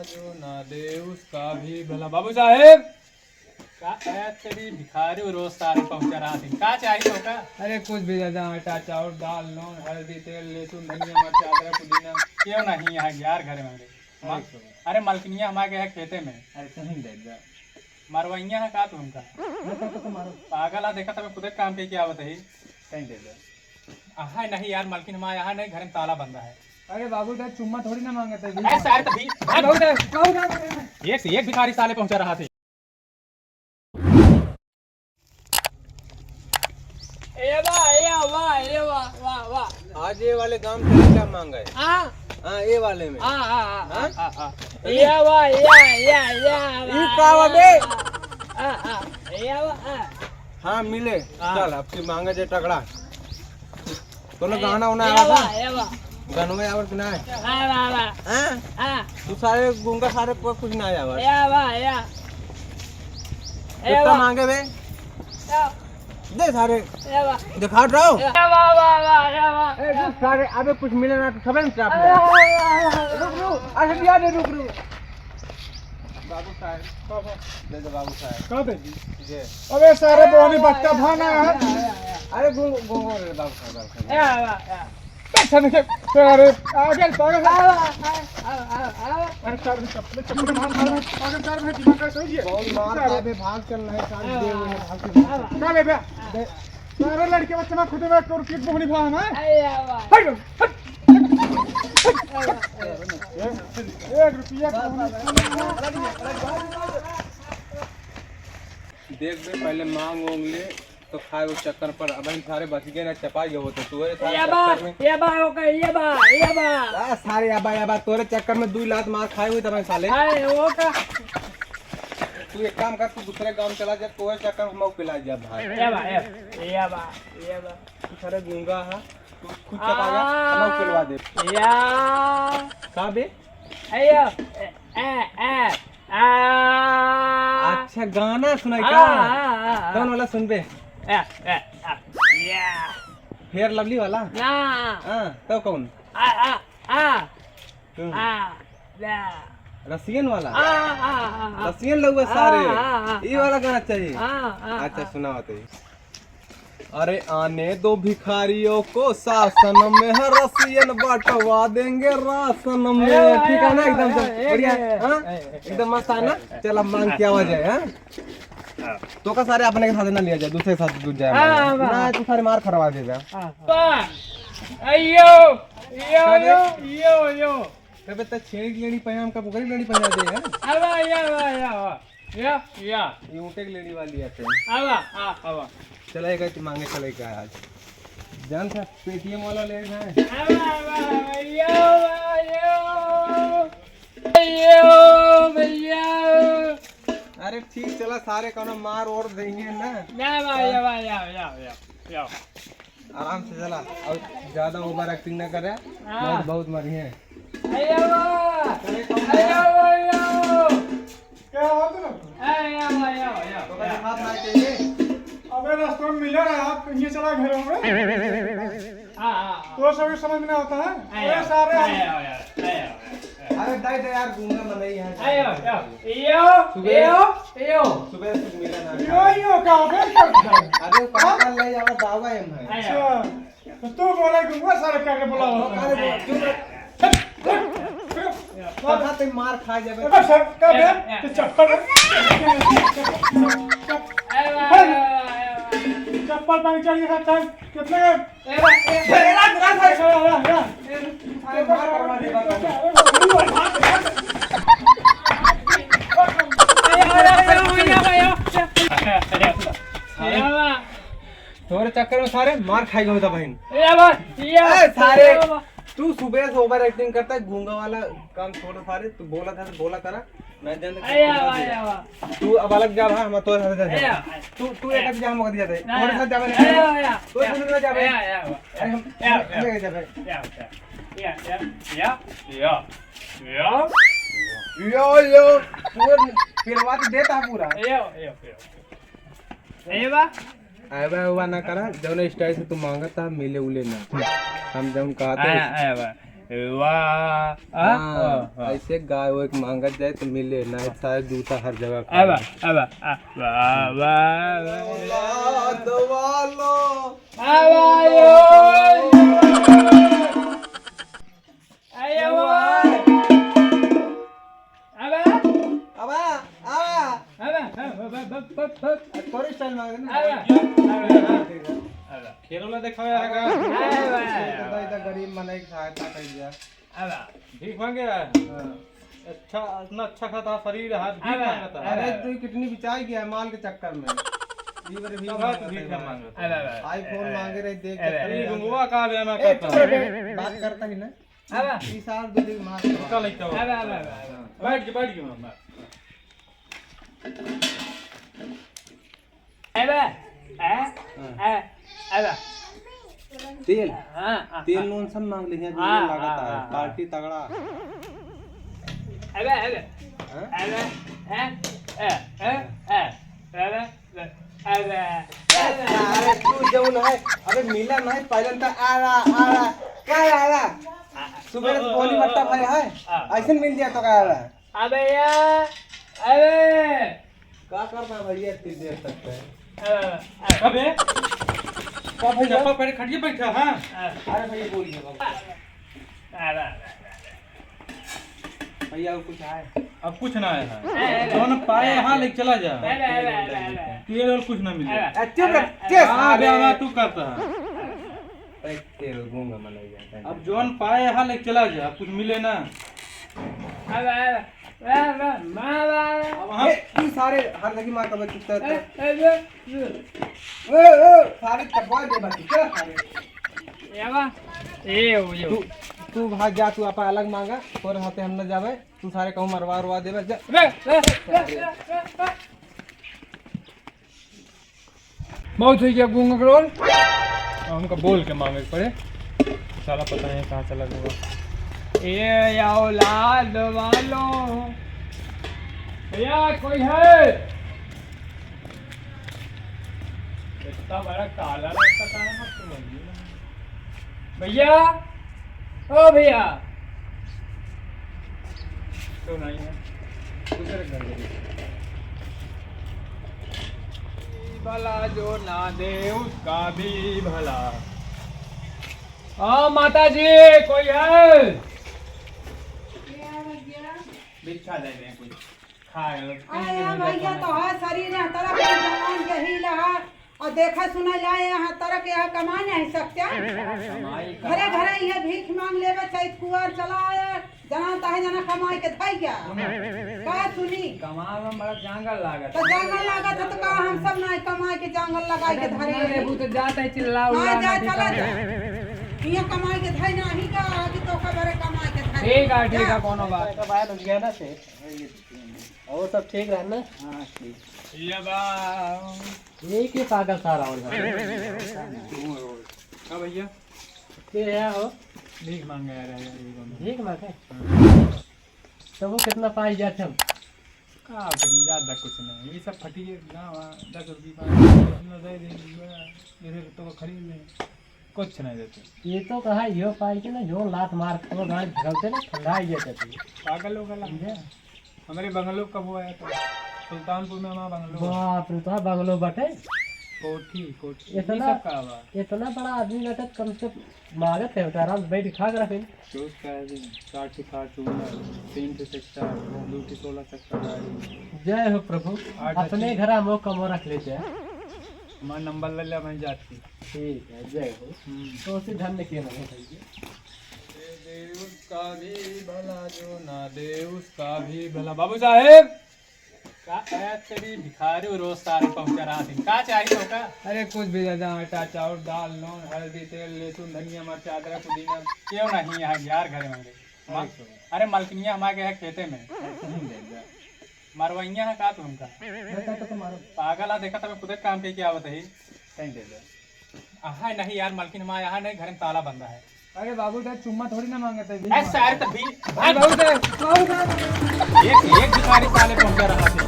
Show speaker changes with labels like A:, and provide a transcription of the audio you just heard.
A: जो ना दे उसका भी भला। बाबू साहेब का तेरी भिखारी रोज सारे पहुंचा रहा थी, क्या चाहिए होगा? अरे कुछ भी दादा, आटा चावल दाल नून हल्दी तेल लहसुन धनिया मिर्च अदरक पुदीना। क्यों नहीं यहाँ यार घर में मेरे? अरे मलकिनिया हमारे है खेते में। अरे कहीं दे दे मरवैया है का तुमका? पागल आ, देखा तब खुद काम के क्या बताई। कहीं दे दे हाँ नहीं यार, मालकिन हमारे यहाँ नहीं, घर में ताला बंदा है। अरे बाबू दे चुम्मा थोड़ी ना मांगते एक से एक भिखारी साले पहुंचा रहा थे।
B: आज ये वाले काम से क्या मांगा है? हाँ ये वाले में हाँ मिले। चल अब की मांगे जे टकड़ा तो गाना उना आवा था गानों में आवर ना है। तू सारे गूंगा सारे कुछ ना आया कितना मांगे बे दे सारे दिखा रहा हूँ सारे। अबे कुछ मिले ना तो सब रुक बाबू साहब दे दे बाबू साहब दे।
A: अबे सारे बोनी बच्चा भाना है।
B: अरे गो बाबू साहब
A: अरे आगे पागल अरे चप्पल
B: भाग चल रहे सारे
A: सारे लड़के बच्चे में खुद में क्रिकेट बोनी भाना है। एक रुपया
B: देख बे पहले मांग वोंग ले तो खाए उस चक्कर पर अब सारे बच गए ना चपाई हो तो तू सारे याबा तोरे चक्कर में 2 लात मार खाए हुए तब साले। तू एक काम कर, तू दूसरे गांव चला जा, तोरे चक्कर में मऊ पिला जा भाई। तू सारे गूंगा है, तू खुद चला जा मऊ पिलवा दे का बे। अच्छा गाना सुनाई क्या? कौन वाला सुन बे? फेयर लवली वाला? तो कौन? रसियन वाला? रसियन लोग सारे ये वाला गाना चाहिए। अच्छा सुनाओ तो। अरे आने दो भिखारियों को शासन में है, रसियन बंटवा देंगे राशन में। ठीक है ना? एकदम बढ़िया एकदम मस्त है ना? चल अब मांग की आवाज है तो का सारे अपने के साथ ना लिया जाए, दूसरे के साथ दूध जाए ना, तू सारे मार खरवा देगा। कबे तक छेड़ी लेडी पहना का पुकरी लेडी पहना दे है। ये ऊँटे की लेडी वाली है। चलेगा तो मांगे चलेगा आज जान था पेटीएम वाला ले जाए। अरे ठीक चला सारे कौन मार और देंगे ना। आराम से चला और ज्यादा ओवर एक्टिंग ना करे, बहुत मरी है।
A: अबे रास्ते में मिला है, आप ये चला घरों में तो सभी समझ में आता है। अरे सारे
B: अरे दाई दे यार गूंगा मनाई है। सुबह से मिला ना
A: यो का
B: अरे पापा ले जाओ दावा है मैं।
A: अच्छा तो बोला गूंगा सारे क्या के बोला
B: पता ते मार खा जाबे।
A: अबे सर का बे चप्पल चप्पल पानी चाहिए था टाइम कितने
B: तोरे चक्कर में सारे मार खाई गए था बहन। सारे तू सुबह से ओवर एक्टिंग करता है, गूंगा वाला काम छोड़ सारे। तू बोला था तो बोला करा मैं तू अब अलग जा भाई, हम तोरे साथ जा। तू एक जा मत दिया दे तोरे साथ जावे तो सुन ना जावे। अरे हम ले जावे यो तू फिरवा तो देता पूरा। आवा हुआ ना करा जौन स्टाइल से तू मांगता मिले उले ना हम जौन कहते
A: वाह
B: हाँ, ऐसे गाय वो एक मांगत जाए तो मिले ना, शायद जूता हर जगह
A: अब वाह वाह
B: खेलोला देखा गरीब मनाई सहायता कर दिया।
A: भीख मांगे
B: अच्छा, इतना अच्छा खाता शरीर हाथ भीख मांगता है। अरे तू कितनी बिचाई गया है माल के चक्कर में। आईफोन मांगे रहे देख के गुंगवा का बेना करता बात करता ही ना। ई साल दो दिन मार का लेके बैठ के मामा तेल तेल नून सब मांग ली है, लगाता है पार्टी तगड़ा। तू जौन है अबे मिला नहीं पहले तो आला क्या आला सुबह पानी मट्टा भाई है ऐसे मिल जाए तो क्या आला।
A: अबे यार अबे
B: क्या करना भैया इतनी देर तक है।
A: अबे
B: का भैया
A: चप्पल पहले खटिए बैठा। हाँ
B: अरे भैया बोल गया भैया कुछ है
A: अब कुछ ना है दोनों पाए यहाँ लेके चला जा तेल और कुछ ना मिले। तू करता है
B: तेल गूंगा मनाई
A: अब जोन पाए यहाँ लेके चला जा, कुछ मिले ना।
B: तू सारे हर जगह मार का बच्चा सारे तकवा दे बच्चा सारे तू भाग जा, तू आपा अलग मांगा और हाथे हम न जावे, तू सारे कहूं मरवा देवे जा।
A: बहुत सही किया गूंगा करोल हमका बोल के मांगे पड़े, साला पता नहीं कहाँ चला गया। ये औलाद वालों भैया कोई है? इतना बड़ा काला रास्ता कहाँ है भैया? ओ भैया तो नहीं है भला जो ना दे उसका भी भला। हाँ माता जी कोई है? भिक्षा दे दें कुछ खाए।
C: भैया तो है शरीर है तरह के जवान के ही लहा और देखा सुना लाए यहाँ तरह के यहाँ कमा नहीं सकते। घरे घरे ये भीख मांग लेवे चाहे कुआर चलाए जना ताहे जना कमाई के थाई क्या का सुनी
A: कमाल में बड़ा जंगल लागत
C: तो जंगल लागत है तो का हम सब नहीं कमाई के जंगल लगाई के धरे
A: रेबू तो जाता है चिल्ला उल्ला
C: जा चला जा ये कमाई के थाई नहीं का कि तो खबरे कमाई के थाई
A: ठीक है कोनो बात
B: का बात हो गया ना से और सब ठीक रहा ना।
A: हां ठीक ये बा
B: ये के पागल सारा और
A: का भैया
B: के है हो
A: भीख मांग रहा है
B: भीख मांगे तो वो कितना पाई जाते हम
A: का ज्यादा कुछ नहीं ये सब फटी गाँव 10 रुपये दे देंगे तो खरीद लें कुछ नहीं देते।
B: ये तो कहा यो पाई के ना जो लात मार तो गांव भगलते ना ठंडा ही जाते
A: पागल होगा लग हमारे बंगलो कब हुआ है तो सुल्तानपुर में हमारा बंगलो।
B: बाप रे तो बंगलो बटे
A: कोठी
B: इतना
A: सब का हुआ
B: इतना बड़ा आदमी रहता कम से मांगत है आराम से बैठ खा कर फिर
A: चौस का है 60 60 3 सेक्टर 2 16 सेक्टर गाड़ी।
B: जय हो प्रभु अपने घर हम कमो रख लेते हैं
A: हमारा नंबर ले लिया मैं जाती।
B: ठीक है जय हो तो उसी धन्य के ना
A: दे उसका भी भला जो ना दे उसका भी भला। बाबू साहेब का तेरी भिखारी रोज सारे पहुंचा रहा थी का चाहिए होगा? अरे कुछ भी दादा आटा चावल दाल नून हल्दी तेल लहसुन धनिया मिर्च अदरक पुदीना क्यों नहीं यहाँ यार घर में। अरे मलकिनिया हमारे है खेते में मरवैया है का तुमका पागल है देखा तुम्हें खुद काम पे क्या आवत है कहीं दे दो। हाँ नहीं यार मलकिन हमारे यहाँ नहीं घर में ताला बंदा है। अरे बाबू साहब चुम्मा थोड़ी ना मांगते हैं। बाबू साहब एक भिखारी ताले पहुंचा रहा था।